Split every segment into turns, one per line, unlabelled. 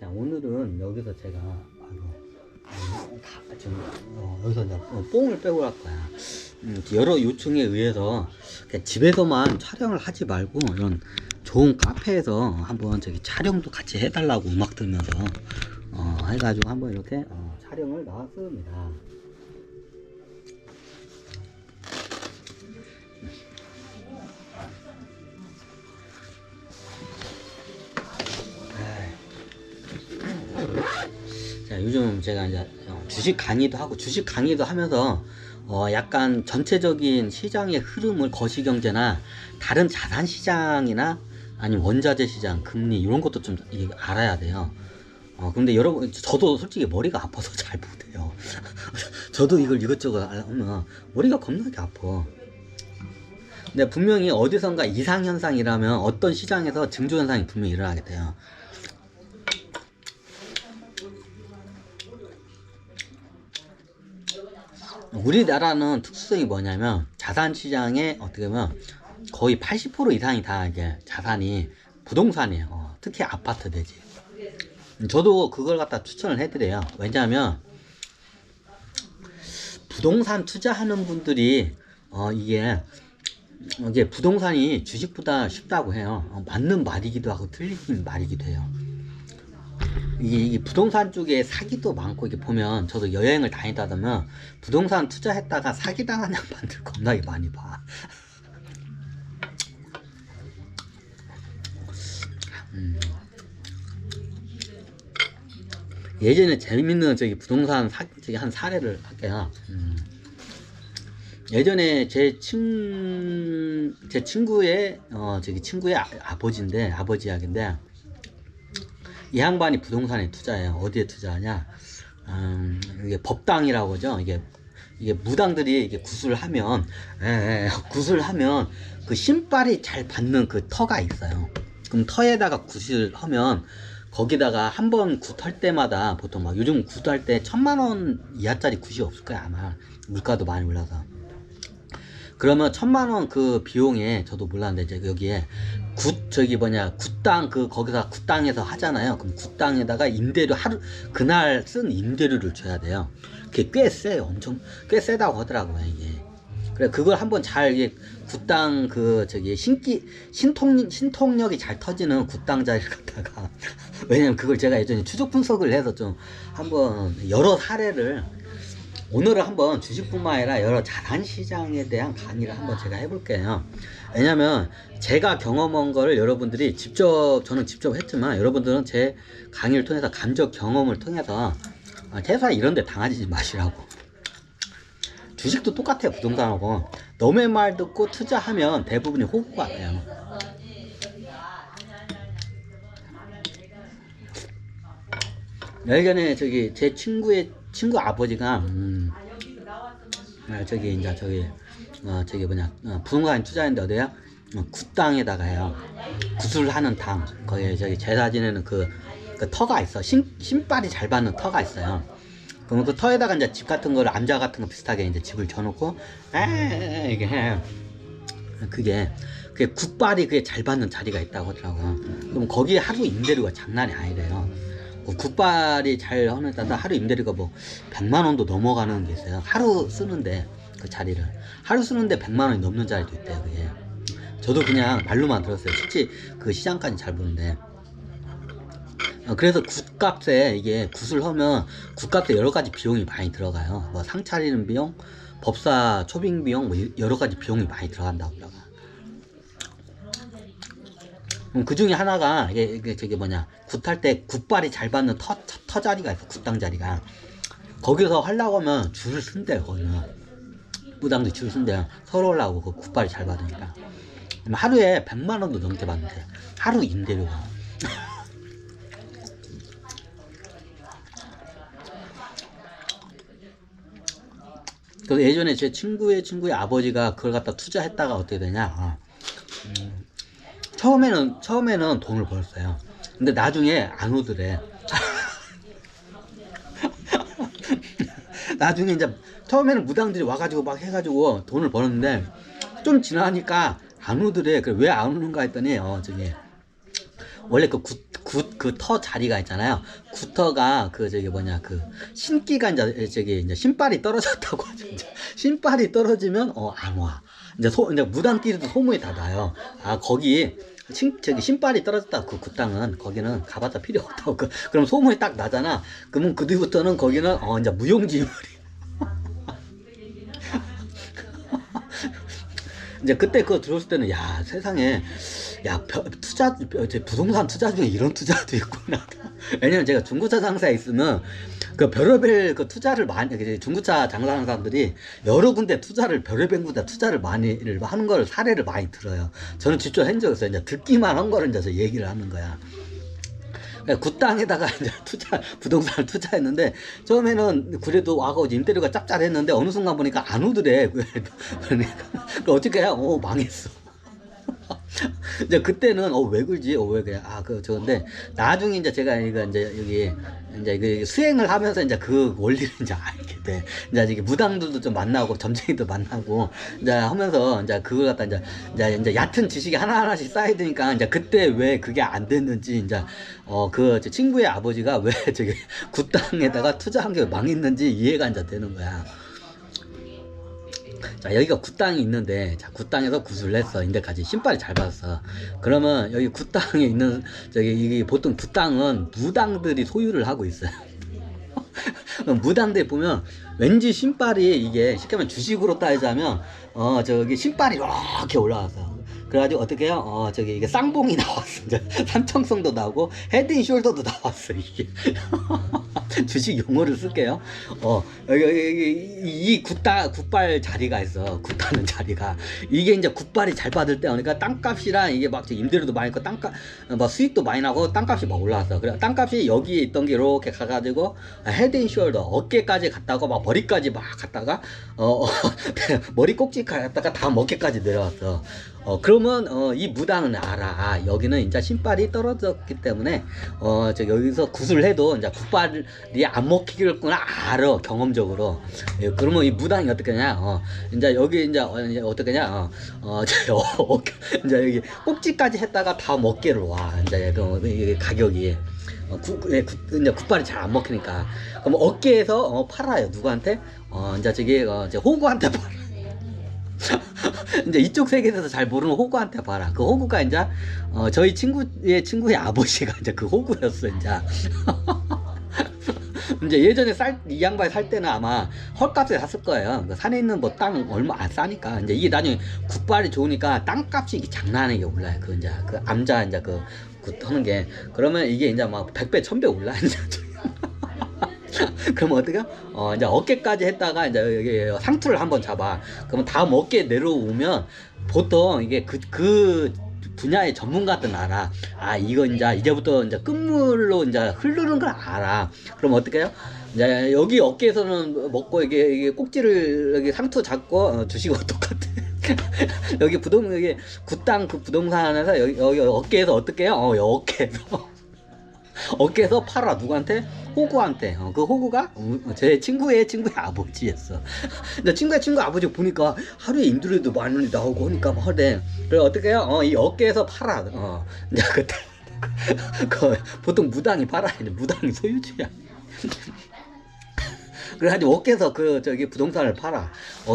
자, 오늘은 여기서 제가 여기서 이제 뽕을 빼고 갈 거야. 여러 요청에 의해서 그냥 집에서만 촬영을 하지 말고 이런 좋은 카페에서 한번 저기 촬영도 같이 해달라고 음악 들으면서 해가지고 한번 이렇게 촬영을 나왔습니다. 자, 요즘 제가 이제 주식 강의도 하고 주식 강의도 하면서 약간 전체적인 시장의 흐름을 거시경제나 다른 자산 시장이나 아니면 원자재 시장, 금리 이런 것도 좀 알아야 돼요. 근데 여러분, 저도 솔직히 머리가 아파서 잘 못해요. 저도 이걸 이것저것 알면 머리가 겁나게 아파. 근데 분명히 어디선가 이상현상이라면 어떤 시장에서 징조현상이 분명히 일어나게 돼요. 우리나라는 특수성이 뭐냐면 자산시장에 어떻게 보면 거의 80% 이상이 다 이제 자산이 부동산이에요. 특히 아파트 대지. 저도 그걸 갖다 추천을 해드려요. 왜냐하면 부동산 투자하는 분들이 이게 부동산이 주식보다 쉽다고 해요. 맞는 말이기도 하고 틀린 말이기도 해요. 이 부동산 쪽에 사기도 많고, 이게 보면 저도 여행을 다니다 보면 부동산 투자했다가 사기당한 양반들 겁나게 많이 봐. 예전에 재밌는 저기 부동산 저기 한 사례를 할게요. 예전에 제 친구의 친구의 아버지인데, 아버지 이야기인데, 이 양반이 부동산에 투자해요. 어디에 투자하냐? 이게 법당이라고 하죠. 이게 무당들이 이게 구슬하면, 구슬하면 그 신발이 잘 받는 그 터가 있어요. 그럼 터에다가 구슬하면 거기다가 한 번 굿할 때마다 보통 막 요즘 굿할 때 1000만원 이하짜리 굿이 없을 거야, 아마. 물가도 많이 올라서. 그러면 1000만원 그 비용에, 저도 몰랐는데 이제 여기에 굿땅 거기서 굿땅에서 하잖아요. 그럼 굿땅에다가 임대료 그날 쓴 임대료를 줘야 돼요. 그게 꽤 세요. 엄청 꽤 세다고 하더라고요, 이게. 그래, 그걸 한번 잘 굿땅 신통력이 잘 터지는 굿땅 자리를 갖다가 왜냐면 그걸 제가 예전에 추적 분석을 해서 좀 한번 여러 사례를, 오늘은 한번 주식뿐만 아니라 여러 자산시장에 대한 강의를 한번 제가 해볼게요. 왜냐면 제가 경험한 거를 여러분들이 저는 직접 했지만 여러분들은 제 강의를 통해서 감적 경험을 통해서 회사 이런 데 당하지 마시라고. 주식도 똑같아요. 부동산하고 너의 말 듣고 투자하면 대부분이 호구가 돼요. 예전에 제 친구 아버지가 부동산 투자했는데 어디야? 굿땅에다가 해요. 구슬하는 당. 거기에 제사 지내는 그 터가 있어. 신발이 잘 받는 터가 있어요. 그러면 그 터에다가 이제 집 같은 거를, 암자 같은 거 비슷하게 이제 집을 져놓고 이게 해. 그게 굿발이 그게 잘 받는 자리가 있다고 하더라고요. 그럼 거기에 하루 임대료가 장난이 아니래요. 굿발이 잘 하는 데다 하루 임대료가 뭐 100만원도 넘어가는 게 있어요. 하루 쓰는데, 그 자리를 하루 쓰는데 100만원이 넘는 자리도 있대요. 그게 저도 그냥 말로만 들었어요. 실제 그 시장까지 잘 보는데. 그래서 굿값에, 이게 굿을 하면 굿값에 여러 가지 비용이 많이 들어가요. 뭐 상 차리는 비용, 법사 초빙 비용, 뭐 여러 가지 비용이 많이 들어간다고 그러고. 그 중에 하나가 굿할 때 굿발이 잘 받는 터 자리가 있어. 굿땅 자리가. 거기서 하려고 하면 줄을 쓴대요. 거기는 무당도 줄을 쓴대요. 서로 하려고, 그 굿발이 잘 받으니까. 하루에 100만원도 넘게 받는데, 하루 임대료가. 그래서 예전에 제 친구의 아버지가 그걸 갖다 투자했다가 어떻게 되냐, 처음에는 돈을 벌었어요. 근데 나중에 안 오더래. 나중에 이제 처음에는 무당들이 와가지고 막 해가지고 돈을 벌었는데 좀 지나니까 안 오더래. 그래, 왜 안 오는가 했더니 원래 그 그 터 자리가 있잖아요. 구터가 그 저기 뭐냐 그 신기가 이제 신발이 떨어졌다고 하죠. 이제 신발이 떨어지면 안 와. 이제 무당끼리도 소문이 다 나요. 아 거기 저기 신발이 떨어졌다. 그 땅은 거기는 가봤자 필요 없다고. 그럼 소문이 딱 나잖아. 그러면 그 뒤부터는 거기는 이제 무용지물이. 이제 그때 그거 들었을 때는 야 세상에 부동산 투자 중에 이런 투자도 있구나. 왜냐면 제가 중고차 장사에 있으면 그 별의별 그 투자를 많이 중고차 장사하는 사람들이 여러 군데 별의별 군데 투자를 많이 하는 걸 사례를 많이 들어요. 저는 직접 한 적 없어요. 이제 듣기만 한 거를 이제 얘기를 하는 거야. 그 땅에다가 이제 부동산을 투자했는데, 처음에는 그래도 와고 임대료가 짭짤했는데, 어느 순간 보니까 안 오더래. 그러니까, 어떻게 해? 망했어. 이제 그때는 왜 그러지? 왜 그래? 저건데 나중에 이제 제가 이제 여기 이제 수행을 하면서 이제 그 원리를 이제 알게 돼. 이제 이게 무당들도 좀 만나고 점쟁이도 만나고 이제 하면서 이제 그걸 갖다 이제 얕은 지식이 하나하나씩 쌓이니까 이제 그때 왜 그게 안 됐는지 이제 그 친구의 아버지가 왜 저기 굿땅에다가 투자한 게 망했는지 이해가 이제 되는 거야. 자, 여기가 굿땅이 있는데, 자, 굿땅에서 굿을 했어. 인데까지 신발이 잘 받았어. 그러면 여기 굿땅에 있는, 이게 보통 굿땅은 무당들이 소유를 하고 있어요. 무당들 보면 왠지 신발이 이게 쉽게 말하면 주식으로 따지자면, 저기 신발이 이렇게 올라와서. 그래가지고 어떻게 해요? 이게 쌍봉이 나왔어. 이제 삼청성도 나오고 헤드앤숄더도 나왔어. 이게 주식 용어를 쓸게요. 여기 이 굿발 자리가 있어. 굿하는 자리가 이게 이제 굿발이 잘 받을 때, 그러니까 땅값이랑 이게 막 임대료도 많이 있고 땅값 막 수익도 많이 나고 땅값이 막 올라왔어. 그래 땅값이 여기에 있던 게 이렇게 가가지고 헤드앤숄더 어깨까지 갔다가 막 머리까지 막 갔다가 머리 꼭지 갔다가 다음 어깨까지 내려왔어. 그러면 이 무당은 알아. 여기는 이제 신발이 떨어졌기 때문에 여기서 굿을 해도 이제 굿발이 안 먹히겠구나 알아, 경험적으로. 그러면 이 무당이 어떻게 하냐? 이제 여기 이제 어떻게 하냐? 이제 여기 꼭지까지 했다가 다음 어깨로 와. 이제 이게 가격이 이제 굿발이 잘 안 먹히니까. 그럼 어깨에서 팔아요. 누구한테? 이제 호구한테 팔아. 이제 이쪽 세계에서 잘 모르는 호구한테 봐라. 그 호구가 이제 저희 친구의 아버지가 이제 그 호구였어. 이제 예전에 이 양반이 살 때는 아마 헐값에 샀을 거예요. 그 산에 있는 뭐 땅 얼마 안 싸니까. 이제 이게 나중에 굿발이 좋으니까 땅값이 이게 장난 아니게 올라요. 그 이제 그 암자 이제 굿 하는 게. 그러면 이게 이제 막 100배, 1000배 올라. 이제 그러면 어떻게? 이제 어깨까지 했다가 이제 여기 상투를 한번 잡아. 그러면 다음 어깨 내려오면 보통 이게 그 분야의 전문가들은 알아. 이거 이제부터 이제 끝물로 이제 흐르는 걸 알아. 그럼 어떻게 해요? 이제 여기 어깨에서는 먹고 이게 꼭지를 여기 상투 잡고 주시고 똑같아. 여기 여기 굿땅 그 부동산에서 여기 어깨에서 어떻게 해요? 어깨에서 팔아. 누구한테? 호구한테. 그 호구가 제 친구의 아버지였어. 근데 친구 아버지 보니까 하루에 임대료도 많이 나오고 하니까 막 하대. 그래 어떻게 해요? 이 어깨에서 팔아. 이제 그때 보통 무당이 팔아. 이제 무당이 소유주야. 그래가지고 어깨에서 부동산을 팔아.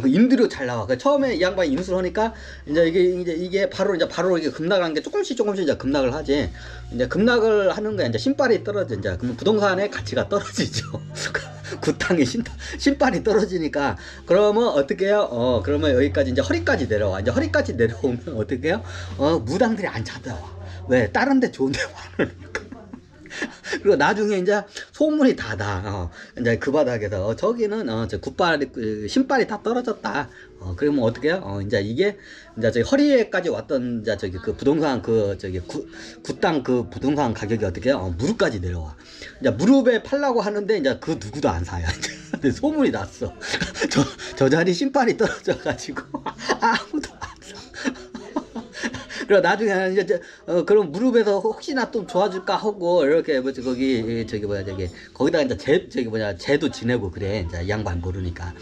그 임대료 잘 나와. 처음에 이 양반이 인수를 하니까 이게 바로 이게 급락한 게 조금씩 이제 급락을 하지. 이제 급락을 하는 거야. 이제 신발이 떨어져. 이제 그러면 부동산의 가치가 떨어지죠. 그 땅에 신발이 떨어지니까. 그러면 어떻게 해요? 그러면 여기까지 이제 허리까지 내려와. 이제 허리까지 내려오면 어떻게 해요? 무당들이 안 찾아와. 왜? 다른 데 좋은 데 많으니까. 그리고 나중에 이제 소문이 다 이제 그 바닥에서 저기는 신발이 다 떨어졌다. 그러면 어떻게 해요? 이제 이게 이제 허리에까지 왔던 이제 그 부동산 굿땅 그 부동산 가격이 어떻게 해요? 무릎까지 내려와. 이제 무릎에 팔라고 하는데 이제 그 누구도 안 사요. 근데 소문이 났어. 저 자리 신발이 떨어져가지고 아무도 안 사. 그리고 나중에 이제 그럼 무릎에서 혹시나 좀 좋아질까 하고 이렇게 거기다가 이제 제도 지내고 그래. 이제 이 양반 모르니까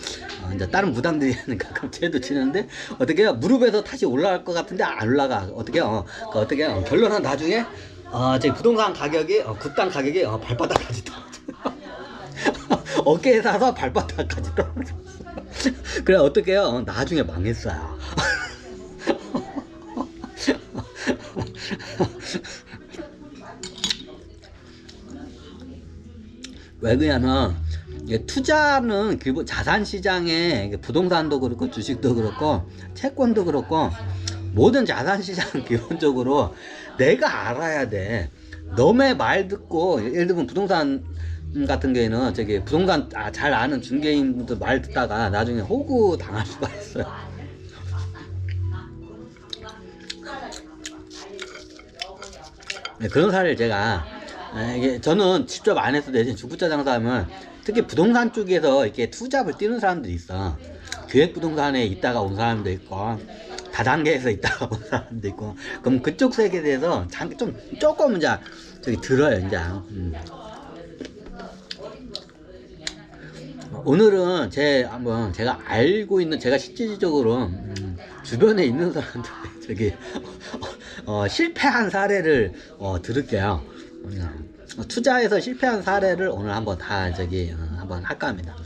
이제 다른 무당들이 하니까 그럼 제도 지내는데 어떻게 해요? 무릎에서 다시 올라갈 것 같은데 안 올라가. 어떻게 해요? 결론은 나중에 저기 부동산 가격이 그 땅 가격이 발바닥까지 떨어져. 어깨에 사서 발바닥까지 떨어졌어. 그래 어떡해요? 나중에 망했어요. 왜 그러냐면 이게 투자는 기본 자산 시장에 부동산도 그렇고 주식도 그렇고 채권도 그렇고 모든 자산 시장은 기본적으로 내가 알아야 돼. 너의 말 듣고 예를 들면 부동산 같은 경우에는 저기 부동산 잘 아는 중개인분들 말 듣다가 나중에 호구 당할 수가 있어요. 네, 그런 사례를 제가 이게 저는 직접 안 했어도 대신 중고차 장사하면 특히 부동산 쪽에서 이렇게 투잡을 뛰는 사람들이 있어. 기획부동산에 있다가 온 사람도 있고 다단계에서 있다가 온 사람도 있고 그럼 그쪽 세계에 대해서 좀 조금 이제 저기 들어요 이제. 오늘은 제가 알고 있는 제가 실질적으로 주변에 있는 사람들 저기 실패한 사례를 들을게요. 투자해서 실패한 사례를 오늘 한번 다 한번 할까 합니다.